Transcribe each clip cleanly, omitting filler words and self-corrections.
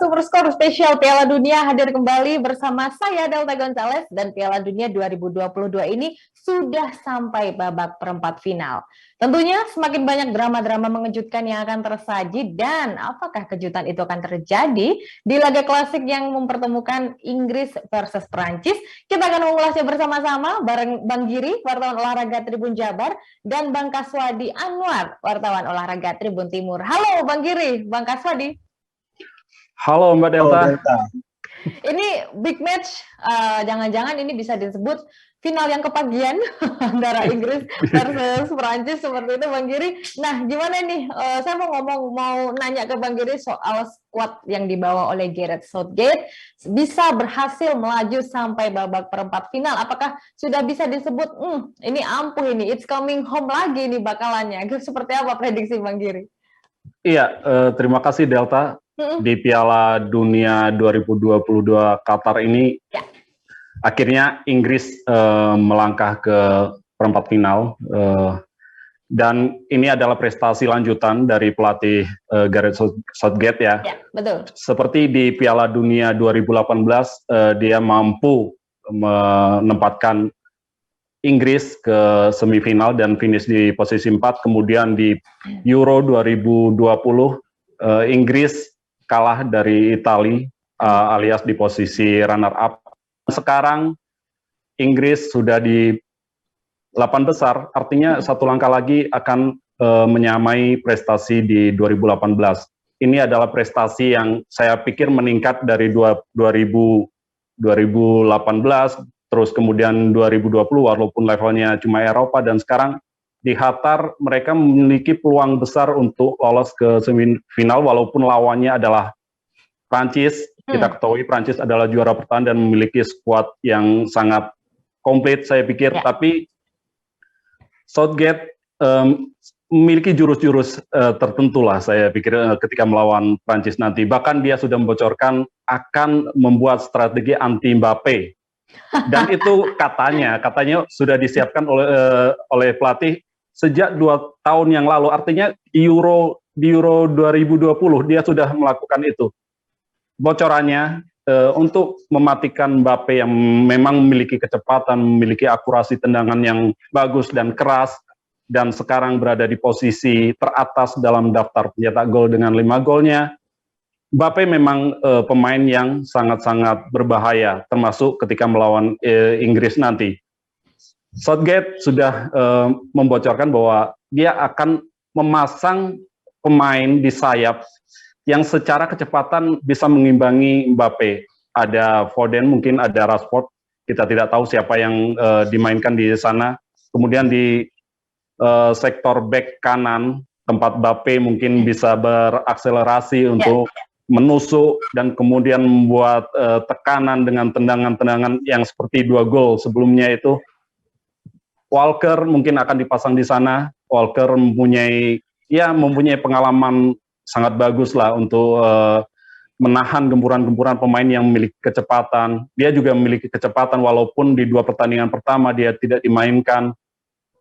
Superskor spesial Piala Dunia hadir kembali bersama saya Delta Gonzalez, dan Piala Dunia 2022 ini sudah sampai babak perempat final. Tentunya semakin banyak drama-drama mengejutkan yang akan tersaji, dan apakah kejutan itu akan terjadi di laga klasik yang mempertemukan Inggris versus Prancis? Kita akan mengulasnya bersama-sama bareng Bang Giri, wartawan olahraga Tribun Jabar, dan Bang Kaswadi Anwar, wartawan olahraga Tribun Timur. Halo Bang Giri, Bang Kaswadi. Halo Mbak Delta. Ini big match, jangan-jangan ini bisa disebut final yang kepagian antara Inggris versus Prancis seperti itu, Bang Giri. Nah, gimana nih? Saya mau nanya ke Bang Giri soal squad yang dibawa oleh Gareth Southgate bisa berhasil melaju sampai babak perempat final. Apakah sudah bisa disebut ini ampuh ini, it's coming home lagi nih bakalannya? Seperti apa prediksi Bang Giri? Iya, terima kasih Delta. Di Piala Dunia 2022 Qatar ini, akhirnya Inggris melangkah ke perempat final, dan ini adalah prestasi lanjutan dari pelatih Gareth Southgate ya. Ya, betul. Seperti di Piala Dunia 2018, dia mampu menempatkan Inggris ke semifinal dan finish di posisi 4. Kemudian di Euro 2020, Inggris kalah dari Italia alias di posisi runner up. Sekarang Inggris sudah di 8 besar, artinya satu langkah lagi akan menyamai prestasi di 2018. Ini adalah prestasi yang saya pikir meningkat dari 2018, terus kemudian 2020 walaupun levelnya cuma Eropa, dan sekarang di Qatar mereka memiliki peluang besar untuk lolos ke semifinal walaupun lawannya adalah Prancis. Kita ketahui Prancis adalah juara bertahan dan memiliki skuad yang sangat komplit saya pikir. Tapi Southgate memiliki jurus-jurus tertentu lah saya pikir ketika melawan Prancis nanti. Bahkan dia sudah membocorkan akan membuat strategi anti Mbappe. Dan itu katanya sudah disiapkan oleh pelatih sejak 2 tahun yang lalu, artinya di Euro 2020 dia sudah melakukan itu. Bocorannya untuk mematikan Mbappe yang memang memiliki kecepatan, memiliki akurasi tendangan yang bagus dan keras, dan sekarang berada di posisi teratas dalam daftar pencetak gol dengan 5 golnya. Mbappe memang pemain yang sangat-sangat berbahaya, termasuk ketika melawan Inggris nanti. Southgate sudah membocorkan bahwa dia akan memasang pemain di sayap yang secara kecepatan bisa mengimbangi Mbappe. Ada Foden, mungkin ada Rashford, kita tidak tahu siapa yang dimainkan di sana. Kemudian di sektor back kanan, tempat Mbappe mungkin bisa berakselerasi untuk menusuk dan kemudian membuat tekanan dengan tendangan-tendangan yang seperti 2 gol sebelumnya itu. Walker mungkin akan dipasang di sana. Walker mempunyai pengalaman sangat bagus lah untuk menahan gempuran-gempuran pemain yang memiliki kecepatan. Dia juga memiliki kecepatan walaupun di 2 pertandingan pertama dia tidak dimainkan.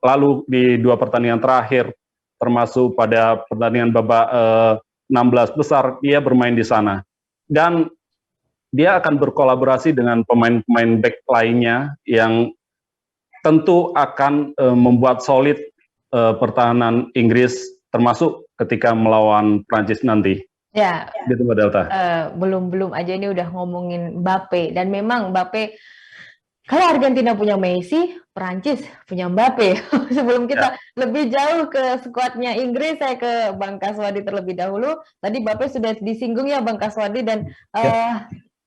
Lalu di 2 pertandingan terakhir, termasuk pada pertandingan babak 16 besar, dia bermain di sana. Dan dia akan berkolaborasi dengan pemain-pemain back lainnya yang tentu akan membuat solid pertahanan Inggris, termasuk ketika melawan Prancis nanti. Ya, gitu Mbak Delta. Belum aja ini udah ngomongin Mbappe, dan memang Mbappe, kalau Argentina punya Messi, Prancis punya Mbappe. Sebelum kita lebih jauh ke skuadnya Inggris, saya ke Bang Kaswadi terlebih dahulu. Tadi Mbappe sudah disinggung ya Bang Kaswadi, dan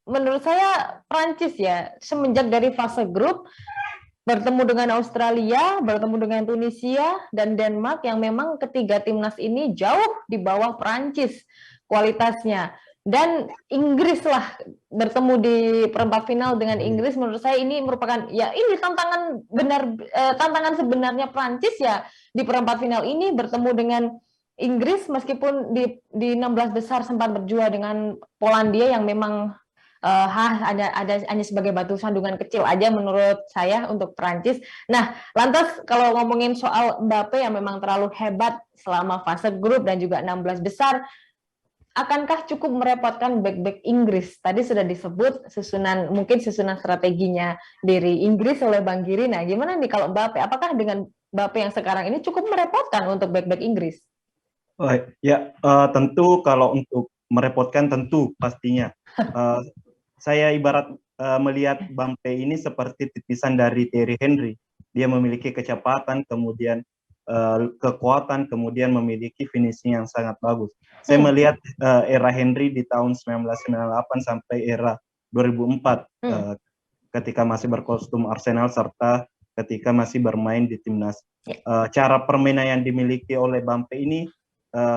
menurut saya Prancis ya, semenjak dari fase grup, bertemu dengan Australia, bertemu dengan Tunisia, dan Denmark, yang memang ketiga timnas ini jauh di bawah Prancis kualitasnya. Dan Inggris lah bertemu di perempat final dengan Inggris. Menurut saya ini merupakan ini tantangan sebenarnya Prancis ya di perempat final ini, bertemu dengan Inggris meskipun di 16 besar sempat berjua dengan Polandia yang memang hanya sebagai batu sandungan kecil aja menurut saya untuk Prancis. Nah, lantas kalau ngomongin soal Mbappe yang memang terlalu hebat selama fase grup dan juga 16 besar, akankah cukup merepotkan bek-bek Inggris? Tadi sudah disebut mungkin susunan strateginya dari Inggris oleh Bang Giri. Nah, gimana nih kalau Mbappe? Apakah dengan Mbappe yang sekarang ini cukup merepotkan untuk bek-bek Inggris? Oh, ya, tentu kalau untuk merepotkan tentu pastinya. Eh, saya ibarat melihat Mbappe ini seperti titisan dari Thierry Henry. Dia memiliki kecepatan, kemudian kekuatan, kemudian memiliki finishing yang sangat bagus. Saya melihat era Henry di tahun 1998 sampai era 2004, ketika masih berkostum Arsenal serta ketika masih bermain di timnas. Cara permainan yang dimiliki oleh Mbappe ini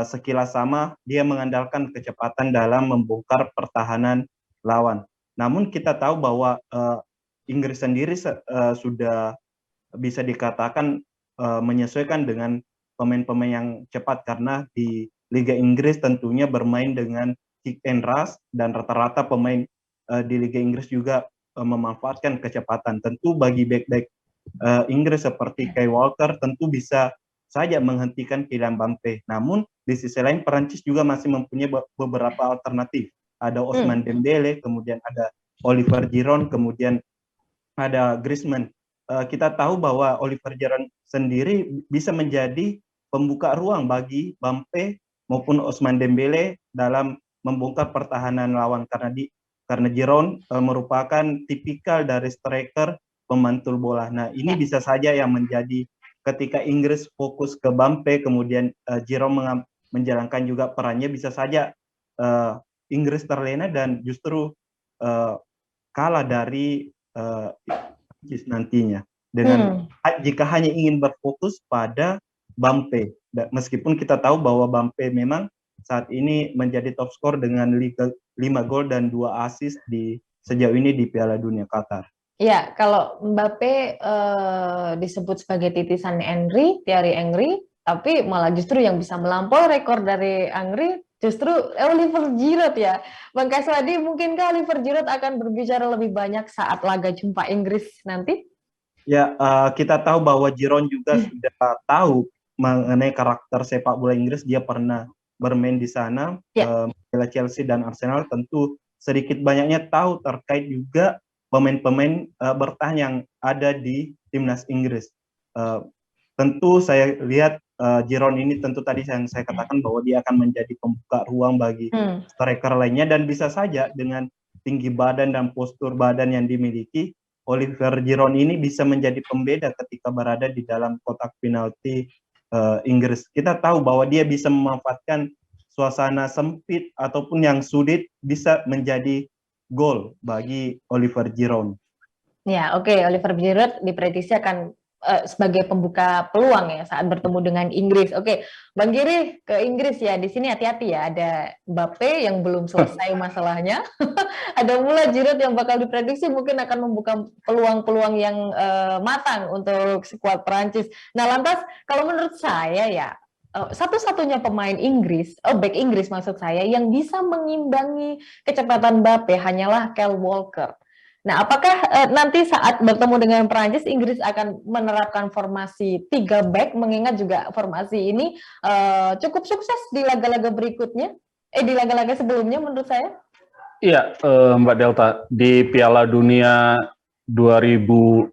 sekilas sama, dia mengandalkan kecepatan dalam membongkar pertahanan lawan. Namun kita tahu bahwa Inggris sendiri sudah bisa dikatakan menyesuaikan dengan pemain-pemain yang cepat, karena di Liga Inggris tentunya bermain dengan kick and rush, dan rata-rata pemain di Liga Inggris juga memanfaatkan kecepatan. Tentu bagi back-back Inggris seperti Kyle Walker tentu bisa saja menghentikan Kylian Mbappe. Namun di sisi lain Perancis juga masih mempunyai beberapa alternatif. Ada Ousmane Dembele, kemudian ada Oliver Giroud, kemudian ada Griezmann. Kita tahu bahwa Oliver Giroud sendiri bisa menjadi pembuka ruang bagi Mbappe maupun Ousmane Dembele dalam membongkar pertahanan lawan, karena Giroud merupakan tipikal dari striker pemantul bola. Nah, ini bisa saja yang menjadi ketika Inggris fokus ke Mbappe, kemudian Giroud menjalankan juga perannya, bisa saja Inggris terlena dan justru kalah dari nantinya. Dengan jika hanya ingin berfokus pada Mbappe, meskipun kita tahu bahwa Mbappe memang saat ini menjadi top skor dengan 5 gol dan 2 assist sejauh ini di Piala Dunia Qatar. Ya, kalau Mbappe disebut sebagai titisan Thierry Henry, tapi malah justru yang bisa melampaui rekor dari Henry justru Oliver Giroud ya. Bang Kaswadi, mungkinkah Oliver Giroud akan berbicara lebih banyak saat laga jumpa Inggris nanti? Ya, kita tahu bahwa Giroud juga sudah tahu mengenai karakter sepak bola Inggris. Dia pernah bermain di sana, membela Chelsea dan Arsenal. Tentu sedikit banyaknya tahu terkait juga pemain-pemain bertahan yang ada di timnas Inggris. Tentu saya lihat Giroud ini tentu tadi yang saya katakan bahwa dia akan menjadi pembuka ruang bagi striker lainnya, dan bisa saja dengan tinggi badan dan postur badan yang dimiliki, Oliver Giroud ini bisa menjadi pembeda ketika berada di dalam kotak penalti Inggris. Kita tahu bahwa dia bisa memanfaatkan suasana sempit ataupun yang sulit bisa menjadi gol bagi Oliver Giroud. Ya, oke. Oliver Giroud diprediksi akan sebagai pembuka peluang ya saat bertemu dengan Inggris. Oke, Bang Giri ke Inggris ya. Di sini hati-hati ya. Ada Mbappe yang belum selesai masalahnya. Ada pula Giroud yang bakal diprediksi mungkin akan membuka peluang-peluang yang matang untuk skuad Perancis. Nah, lantas kalau menurut saya ya, satu-satunya pemain Inggris, back Inggris maksud saya, yang bisa mengimbangi kecepatan Mbappe hanyalah Kyle Walker. Nah, apakah nanti saat bertemu dengan Perancis, Inggris akan menerapkan formasi 3 back, mengingat juga formasi ini cukup sukses di laga-laga berikutnya, di laga-laga sebelumnya menurut saya? Iya, Mbak Delta, di Piala Dunia 2018,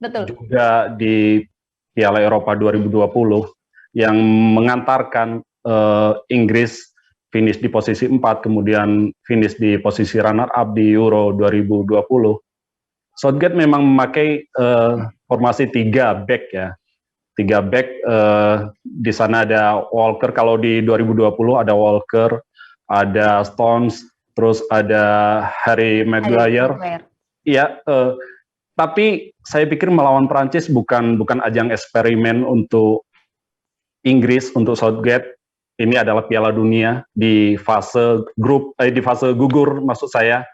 betul, juga di Piala Eropa 2020, yang mengantarkan Inggris finish di posisi 4, kemudian finish di posisi runner-up di Euro 2020. Southgate memang memakai formasi 3 back ya. 3 back, di sana ada Walker, kalau di 2020 ada Walker, ada Stones, terus ada Harry Maguire. Iya, tapi saya pikir melawan Prancis bukan ajang eksperimen untuk Inggris, untuk Southgate. Ini adalah Piala Dunia di fase di fase gugur, maksud saya.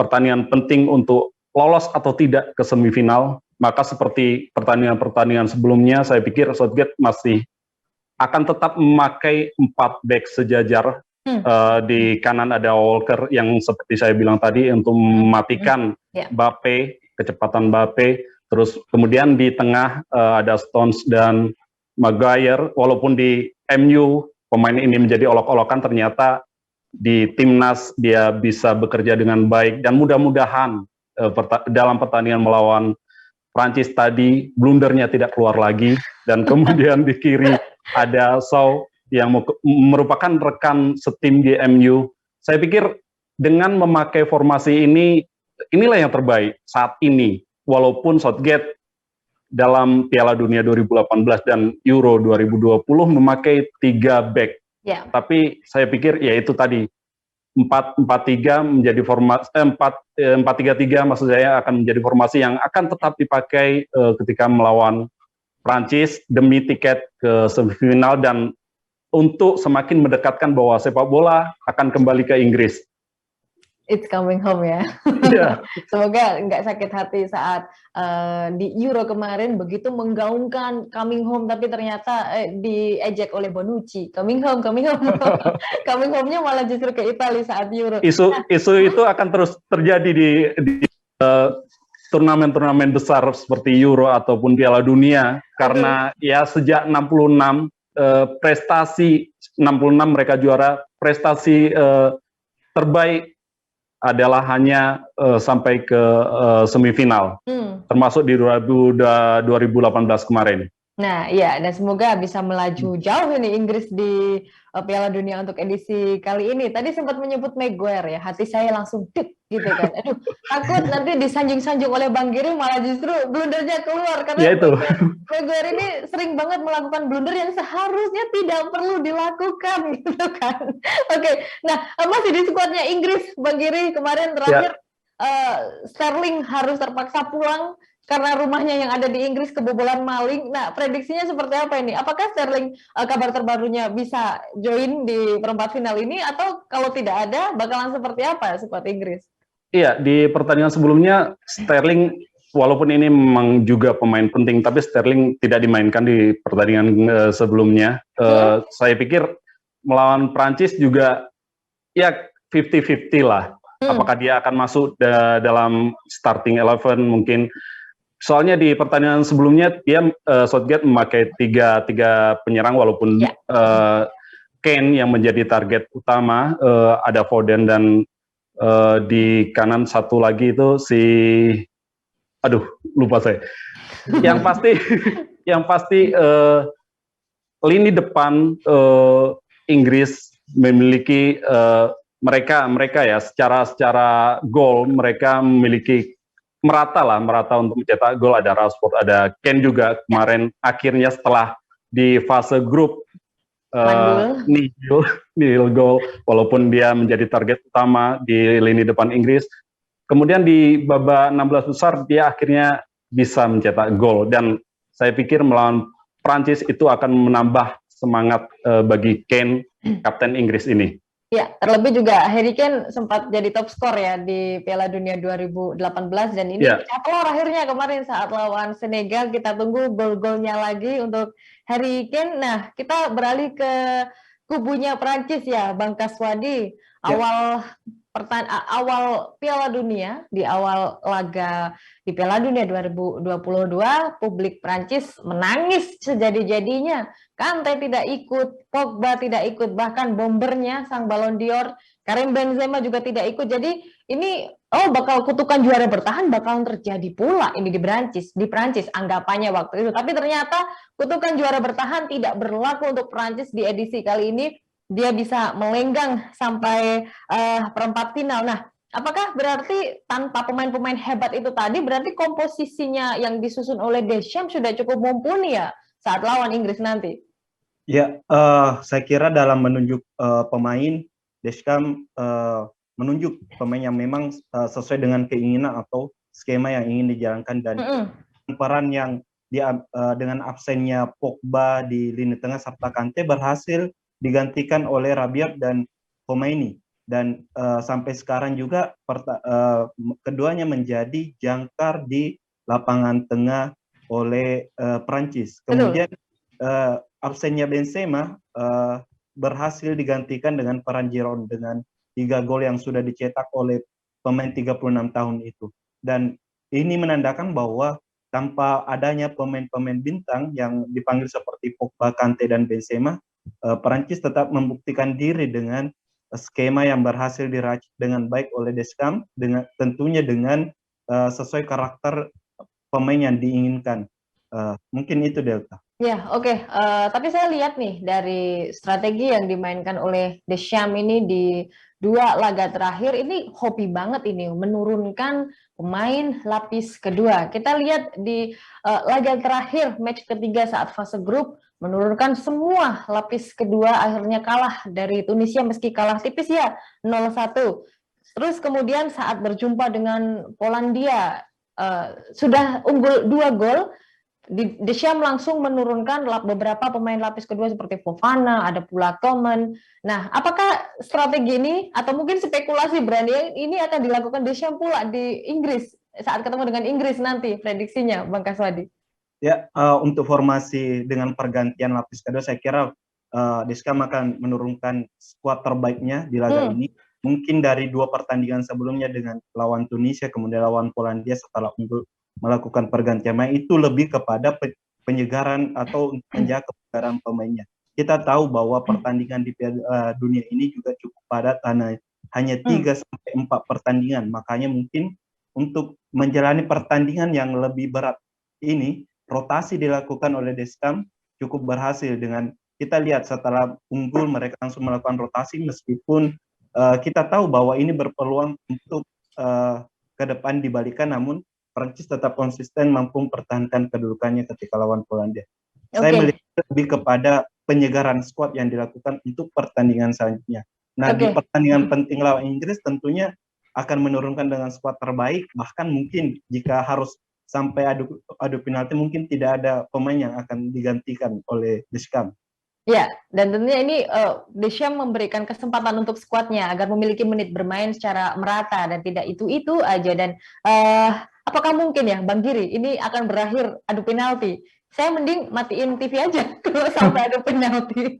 Pertandingan penting untuk lolos atau tidak ke semifinal. Maka seperti pertandingan-pertandingan sebelumnya, saya pikir Southgate masih akan tetap memakai 4 back sejajar. Di kanan ada Walker yang seperti saya bilang tadi untuk mematikan Mbappe, kecepatan Mbappe. Terus kemudian di tengah ada Stones dan Maguire, walaupun di MU pemain ini menjadi olok-olokan, ternyata di timnas dia bisa bekerja dengan baik, dan mudah-mudahan dalam pertandingan melawan Prancis tadi blundernya tidak keluar lagi, dan kemudian di kiri ada Shaw yang merupakan rekan setim di MU. Saya pikir dengan memakai formasi ini, inilah yang terbaik saat ini, walaupun Southgate dalam Piala Dunia 2018 dan Euro 2020 memakai 3 back. Ya. Tapi saya pikir ya itu tadi 4-4-3 menjadi formasi 4-3-3 maksud saya akan menjadi formasi yang akan tetap dipakai ketika melawan Prancis demi tiket ke semifinal dan untuk semakin mendekatkan bahwa sepak bola akan kembali ke Inggris. It's coming home ya. Yeah. Semoga nggak sakit hati saat di Euro kemarin begitu menggaungkan coming home, tapi ternyata diejek oleh Bonucci. Coming home, coming home. Coming home-nya malah justru ke Italia saat Euro. Isu itu akan terus terjadi di turnamen-turnamen besar seperti Euro ataupun Piala Dunia, karena ya sejak 66 prestasi 66 mereka juara, prestasi terbaik adalah hanya sampai ke semifinal, termasuk di 2018 kemarin. Nah, ya, dan semoga bisa melaju jauh ini Inggris di Piala Dunia untuk edisi kali ini. Tadi sempat menyebut Maguire ya, hati saya langsung dik gitu kan. Aduh, takut nanti disanjung-sanjung oleh Bang Giring malah justru blundernya keluar, karena ya itu. Maguire ini sering banget melakukan blunder yang seharusnya tidak perlu dilakukan gitu kan. Oke, nah masih di skuadnya Inggris, Bang Giring, kemarin terakhir Sterling harus terpaksa pulang karena rumahnya yang ada di Inggris kebobolan maling. Nah, prediksinya seperti apa ini? Apakah Sterling kabar terbarunya bisa join di perempat final ini, atau kalau tidak ada bakalan seperti apa skuad Inggris? Iya, di pertandingan sebelumnya Sterling walaupun ini memang juga pemain penting, tapi Sterling tidak dimainkan di pertandingan sebelumnya. Saya pikir melawan Prancis juga ya 50-50 lah. Apakah dia akan masuk dalam starting 11 mungkin. Soalnya di pertandingan sebelumnya dia Southgate memakai tiga penyerang, walaupun Kane yang menjadi target utama, ada Foden, dan di kanan satu lagi itu lupa saya. Yang pasti lini depan Inggris memiliki mereka ya secara gol mereka memiliki merata untuk mencetak gol. Ada Rashford, ada Kane juga kemarin akhirnya setelah di fase grup nil gol, walaupun dia menjadi target utama di lini depan Inggris. Kemudian di babak 16 besar dia akhirnya bisa mencetak gol, dan saya pikir melawan Prancis itu akan menambah semangat bagi Kane, kapten Inggris ini. Ya, terlebih juga Harry Kane sempat jadi top skor ya di Piala Dunia 2018, dan ini telur akhirnya kemarin saat lawan Senegal. Kita tunggu gol-golnya lagi untuk Harry Kane. Nah, kita beralih ke kubunya Prancis ya, Bang Kaswadi. Awal Piala Dunia, di awal laga di Piala Dunia 2022, publik Prancis menangis sejadi-jadinya. Kante tidak ikut, Pogba tidak ikut, bahkan bombernya sang Ballon d'Or Karim Benzema juga tidak ikut. Jadi ini bakal kutukan juara bertahan bakalan terjadi pula ini di Prancis anggapannya waktu itu. Tapi ternyata kutukan juara bertahan tidak berlaku untuk Prancis di edisi kali ini. Dia bisa melenggang sampai perempat final. Nah, apakah berarti tanpa pemain-pemain hebat itu tadi, berarti komposisinya yang disusun oleh Deschamps sudah cukup mumpuni ya saat lawan Inggris nanti? Ya, saya kira dalam menunjuk pemain, Deschamps menunjuk pemain yang memang sesuai dengan keinginan atau skema yang ingin dijalankan, dan peran yang dengan absennya Pogba di lini tengah serta Kante berhasil digantikan oleh Rabiot dan Khomeini, dan sampai sekarang juga keduanya menjadi jangkar di lapangan tengah oleh Prancis. Kemudian absennya Benzema berhasil digantikan dengan peran Giroud dengan 3 gol yang sudah dicetak oleh pemain 36 tahun itu, dan ini menandakan bahwa tanpa adanya pemain-pemain bintang yang dipanggil seperti Pogba, Kante, dan Benzema, Perancis tetap membuktikan diri dengan skema yang berhasil diracik dengan baik oleh Deschamps, dengan tentunya dengan sesuai karakter pemain yang diinginkan. Mungkin itu Delta. Ya, oke. Tapi saya lihat nih dari strategi yang dimainkan oleh Deschamps ini di 2 laga terakhir ini hobi banget ini menurunkan pemain lapis kedua. Kita lihat di laga terakhir match ketiga saat fase grup menurunkan semua lapis kedua, akhirnya kalah dari Tunisia meski kalah tipis ya 0-1. Terus kemudian saat berjumpa dengan Polandia sudah unggul 2 gol. Deschamps langsung menurunkan beberapa pemain lapis kedua seperti Fofana, ada pula Coman. Nah, apakah strategi ini atau mungkin spekulasi berani ini akan dilakukan Deschamps pula di Inggris saat ketemu dengan Inggris nanti, prediksinya Bang Kaswadi? Ya, untuk formasi dengan pergantian lapis kedua, saya kira Deschamps akan menurunkan skuad terbaiknya di laga ini. Mungkin dari 2 pertandingan sebelumnya dengan lawan Tunisia, kemudian lawan Polandia setelah unggul melakukan pergantian main, itu lebih kepada penyegaran atau menjaga kebugaran pemainnya. Kita tahu bahwa pertandingan di Piala Dunia ini juga cukup padat, hanya 3-4 pertandingan. Makanya mungkin untuk menjalani pertandingan yang lebih berat ini, rotasi dilakukan oleh Deschamps cukup berhasil. Dengan kita lihat setelah unggul mereka langsung melakukan rotasi, meskipun kita tahu bahwa ini berpeluang untuk ke depan dibalikan, namun Prancis tetap konsisten mampu mempertahankan kedudukannya ketika lawan Polandia. Saya melihat lebih kepada penyegaran skuad yang dilakukan untuk pertandingan selanjutnya. Nah, di pertandingan penting lawan Inggris tentunya akan menurunkan dengan skuad terbaik, bahkan mungkin jika harus sampai adu penalti mungkin tidak ada pemain yang akan digantikan oleh Deschamps. Ya, dan tentunya ini Deschamps memberikan kesempatan untuk skuadnya agar memiliki menit bermain secara merata dan tidak itu-itu aja. Dan apakah mungkin ya Bang Giri ini akan berakhir adu penalti? Saya mending matiin TV aja kalau sampai adu penalti.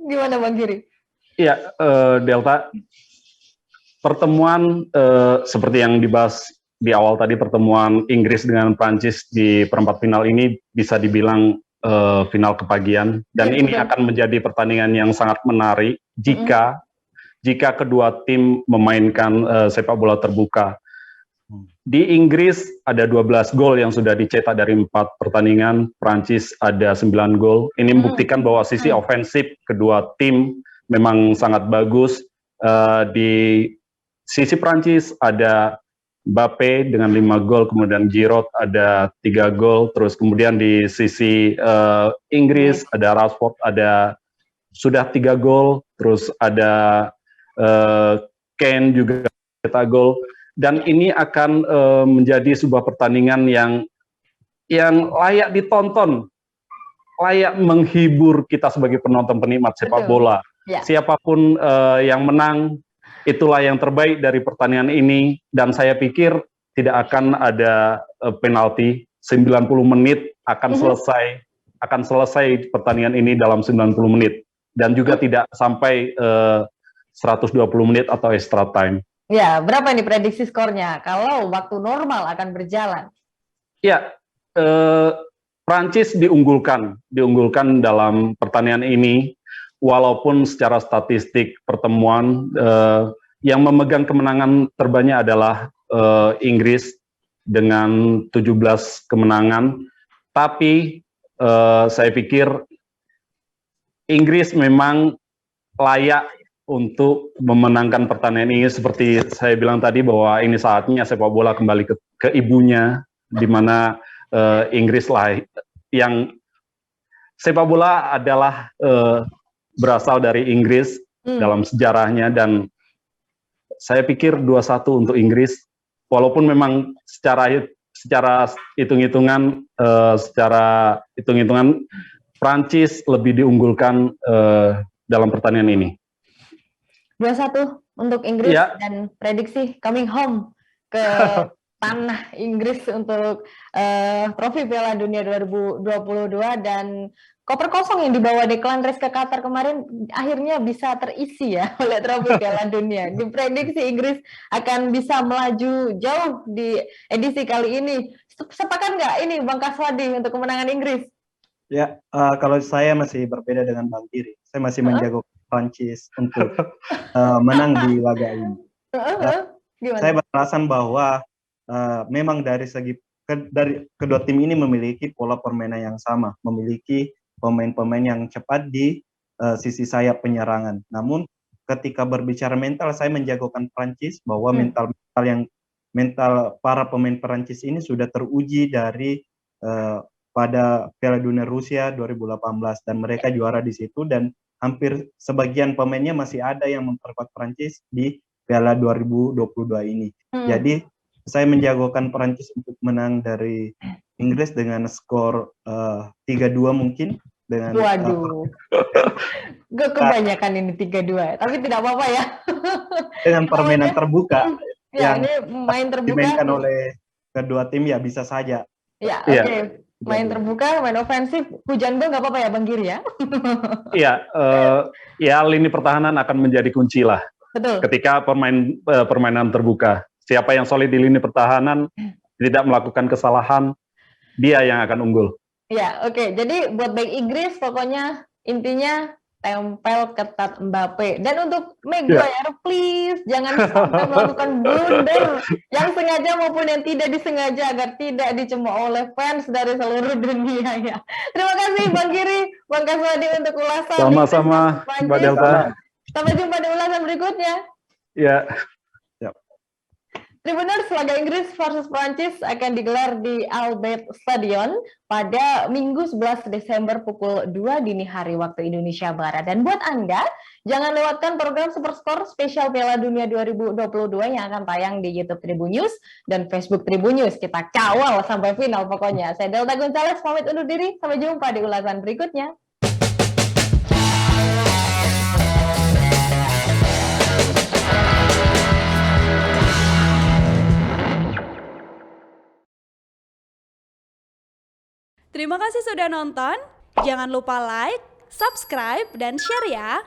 Gimana Bang Giri? Iya, Delta, pertemuan seperti yang dibahas di awal tadi, pertemuan Inggris dengan Prancis di perempat final ini bisa dibilang final kepagian, dan ini akan menjadi pertandingan yang sangat menarik jika kedua tim memainkan sepak bola terbuka. Di Inggris ada 12 gol yang sudah dicetak dari 4 pertandingan, Prancis ada 9 gol. Ini membuktikan bahwa sisi ofensif kedua tim memang sangat bagus. Di sisi Prancis ada Mbappe dengan 5 gol, kemudian Giroud ada 3 gol, terus kemudian di sisi Inggris ada Rashford ada sudah 3 gol, terus ada Kane juga cetak gol, dan ini akan menjadi sebuah pertandingan yang layak ditonton, layak menghibur kita sebagai penonton penikmat sepak bola. Siapapun yang menang, itulah yang terbaik dari pertandingan ini, dan saya pikir tidak akan ada penalti. 90 menit akan selesai pertandingan ini dalam 90 menit, dan juga tidak sampai 120 menit atau extra time. Ya, berapa nih prediksi skornya kalau waktu normal akan berjalan? Ya, Prancis diunggulkan dalam pertandingan ini. Walaupun secara statistik pertemuan yang memegang kemenangan terbanyak adalah Inggris dengan 17 kemenangan, tapi saya pikir Inggris memang layak untuk memenangkan pertandingan ini. Seperti saya bilang tadi bahwa ini saatnya sepak bola kembali ke ibunya, di mana Inggris lah yang sepak bola adalah berasal dari Inggris dalam sejarahnya, dan saya pikir 2-1 untuk Inggris, walaupun memang secara hitung-hitungan Prancis lebih diunggulkan dalam pertandingan ini. 2-1 untuk Inggris, dan prediksi coming home ke tanah Inggris untuk trofi Piala Dunia 2022, dan koper kosong yang dibawa Declan Rice ke Qatar kemarin akhirnya bisa terisi ya oleh trofi Piala Dunia. Diprediksi Inggris akan bisa melaju jauh di edisi kali ini. Sepakat nggak ini Bang Kaswadi untuk kemenangan Inggris? Ya, kalau saya masih berbeda dengan Bang Giri. Saya masih menjago Prancis untuk menang di laga ini. Saya Gimana? beralasan bahwa memang dari segi dari kedua tim ini memiliki pola permainan yang sama, memiliki pemain-pemain yang cepat di sisi sayap penyerangan. Namun ketika berbicara mental, saya menjagokan Prancis bahwa mental para pemain Prancis ini sudah teruji dari pada Piala Dunia Rusia 2018 dan mereka juara di situ dan hampir sebagian pemainnya masih ada yang memperkuat Prancis di Piala 2022 ini. Jadi saya menjagokan Prancis untuk menang dari Inggris dengan skor 3-2 mungkin dengan Waduh, kebanyakan ini 3-2, tapi tidak apa-apa ya. dengan permainan Namanya, terbuka ya yang ini main terbuka. dimainkan oleh kedua tim ya bisa saja. Ya, Iya. oke. Main terbuka, main ofensif, hujan gol nggak apa-apa ya Bang Giri ya? Iya, ya lini pertahanan akan menjadi kunci lah Betul. ketika permainan terbuka. Siapa yang solid di lini pertahanan, tidak melakukan kesalahan, dia yang akan unggul. Ya, oke. Jadi buat baik Inggris, pokoknya intinya tempel ketat Mbappe. Dan untuk Maguire, please jangan sampai melakukan blunder yang sengaja maupun yang tidak disengaja agar tidak dicemooh oleh fans dari seluruh dunia ya. Terima kasih Bang Giri, Bang Kaswadi untuk ulasan. Sama-sama, Mbak Delta. Sampai jumpa di ulasan berikutnya. Ya. Tribuners, laga Inggris versus Prancis akan digelar di Albert Stadion pada Minggu 11 Desember pukul 2 dini hari waktu Indonesia Barat. Dan buat Anda, jangan lewatkan program Superskor spesial Piala Dunia 2022 yang akan tayang di YouTube Tribun News dan Facebook Tribun News. Kita kawal sampai final pokoknya. Saya Delta Gonzales, pamit undur diri. Sampai jumpa di ulasan berikutnya. Terima kasih sudah nonton. Jangan lupa like, subscribe, dan share ya.